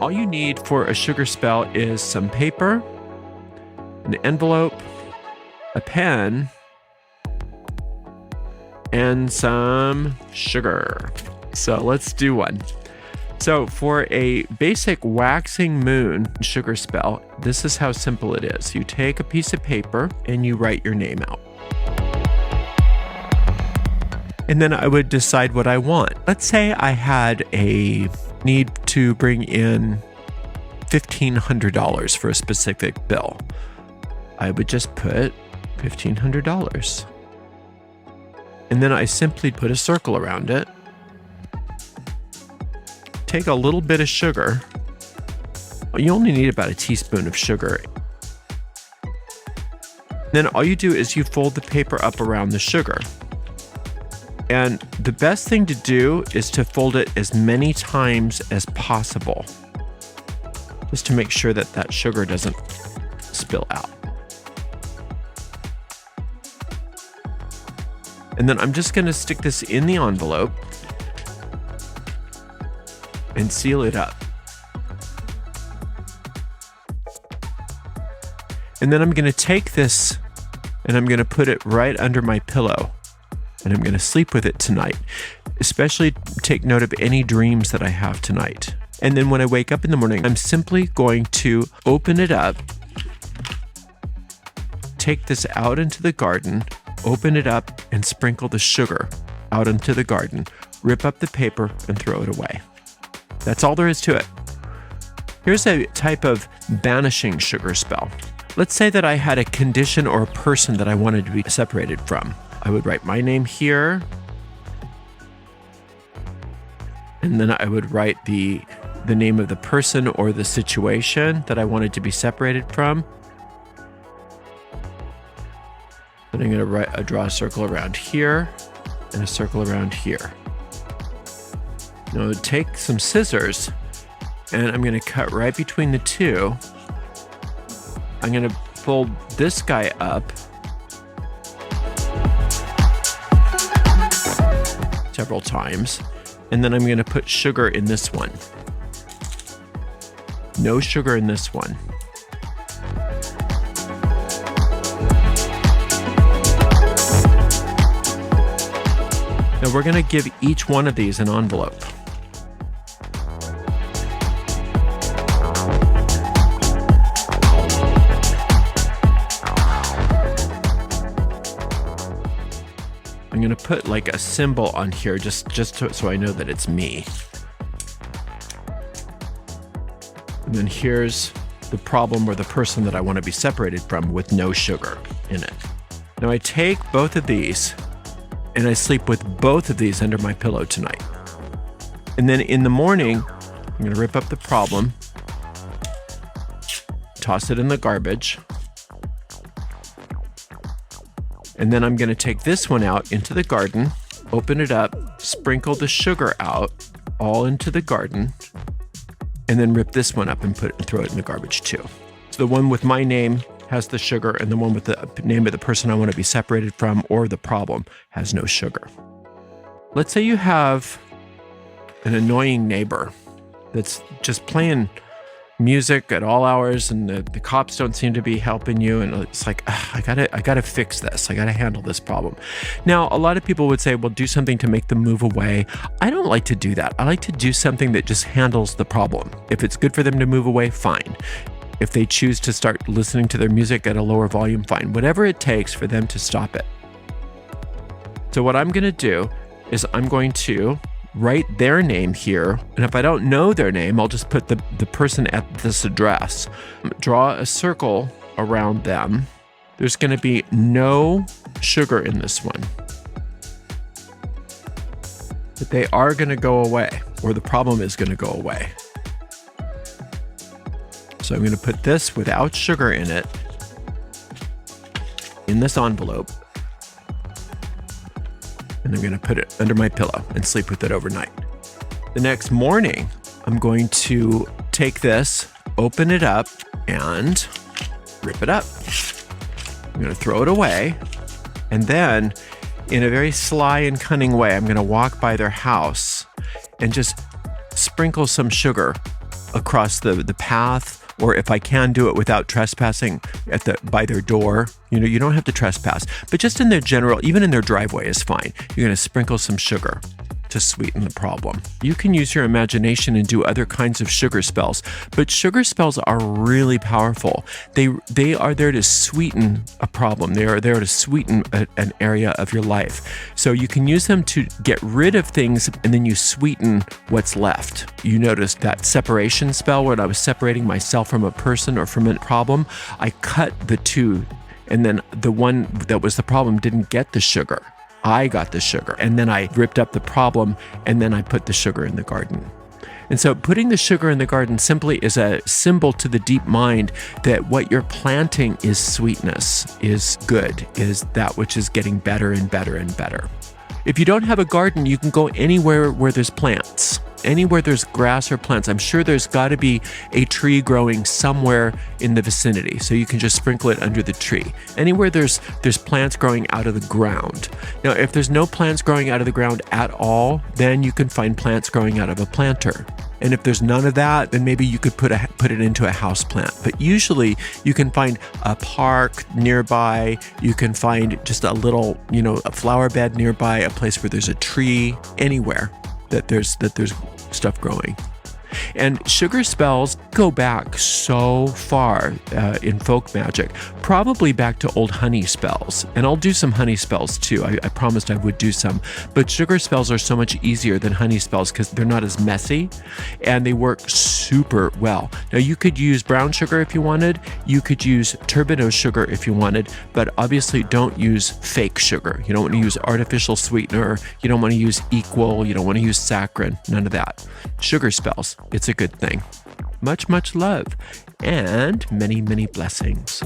all you need for a sugar spell is some paper, an envelope, a pen, and some sugar. So let's do one. So for a basic waxing moon sugar spell, this is how simple it is. You take a piece of paper and you write your name out. And then I would decide what I want. Let's say I had a need to bring in $1,500 for a specific bill. I would just put $1,500. And then I simply put a circle around it. Take a little bit of sugar. You only need about a teaspoon of sugar. Then all you do is you fold the paper up around the sugar. And the best thing to do is to fold it as many times as possible, just to make sure that that sugar doesn't spill out. And then I'm just going to stick this in the envelope and seal it up. And then I'm going to take this and I'm going to put it right under my pillow. And I'm going to sleep with it tonight. Especially take note of any dreams that I have tonight. And then when I wake up in the morning, I'm simply going to open it up, take this out into the garden, open it up, and sprinkle the sugar out into the garden, rip up the paper, and throw it away. That's all there is to it. Here's a type of banishing sugar spell. Let's say that I had a condition or a person that I wanted to be separated from. I would write my name here, and then I would write the name of the person or the situation that I wanted to be separated from. Then I'm going to draw a circle around here and a circle around here. Now take some scissors, and I'm going to cut right between the two. I'm going to fold this guy up several times, and then I'm going to put sugar in this one. No sugar in this one. Now we're going to give each one of these an envelope. I'm going to put like a symbol on here just so I know that it's me. And then here's the problem or the person that I want to be separated from with no sugar in it. Now I take both of these and I sleep with both of these under my pillow tonight. And then in the morning, I'm going to rip up the problem, toss it in the garbage. And then I'm going to take this one out into the garden, open it up, sprinkle the sugar out all into the garden, and then rip this one up and throw it in the garbage too. So the one with my name has the sugar, and the one with the name of the person I want to be separated from or the problem has no sugar. Let's say you have an annoying neighbor that's just playing music at all hours, and the cops don't seem to be helping you, and it's like, I gotta fix this. I gotta handle this problem. Now, a lot of people would say, well, do something to make them move away. I don't like to do that. I like to do something that just handles the problem. If it's good for them to move away, fine. If they choose to start listening to their music at a lower volume, fine. Whatever it takes for them to stop it. So what I'm gonna do is I'm going to write their name here, and if I don't know their name, I'll just put the person at this address. Draw a circle around them. There's going to be no sugar in this one. But they are going to go away, or the problem is going to go away. So I'm going to put this without sugar in it in this envelope. And I'm going to put it under my pillow and sleep with it overnight. The next morning, I'm going to take this, open it up, and rip it up. I'm going to throw it away. And then, in a very sly and cunning way, I'm going to walk by their house and just sprinkle some sugar across the path, or if I can do it without trespassing by their door. You don't have to trespass, but just in their general, even in their driveway is fine. You're going to sprinkle some sugar to sweeten the problem. You can use your imagination and do other kinds of sugar spells, but sugar spells are really powerful. They are there to sweeten a problem. They are there to sweeten an area of your life. So you can use them to get rid of things, and then you sweeten what's left. You noticed that separation spell when I was separating myself from a person or from a problem, I cut the two, and then the one that was the problem didn't get the sugar. I got the sugar, and then I ripped up the problem, and then I put the sugar in the garden. And so putting the sugar in the garden simply is a symbol to the deep mind that what you're planting is sweetness, is good, is that which is getting better and better and better. If you don't have a garden, you can go anywhere where there's plants. Anywhere there's grass or plants. I'm sure there's got to be a tree growing somewhere in the vicinity, so you can just sprinkle it under the tree. Anywhere there's plants growing out of the ground. Now, if there's no plants growing out of the ground at all, then you can find plants growing out of a planter. And if there's none of that, then maybe you could put it into a house plant. But usually you can find a park nearby. You can find just a little, a flower bed nearby, a place where there's a tree, anywhere that there's stuff growing. And sugar spells go back so far in folk magic, probably back to old honey spells. And I'll do some honey spells too. I promised I would do some. But sugar spells are so much easier than honey spells because they're not as messy and they work super well. Now, you could use brown sugar if you wanted. You could use turbinose sugar if you wanted, but obviously don't use fake sugar. You don't want to use artificial sweetener. You don't want to use equal. You don't want to use saccharin. None of that. Sugar spells. It's a good thing. Much, much love and many, many blessings.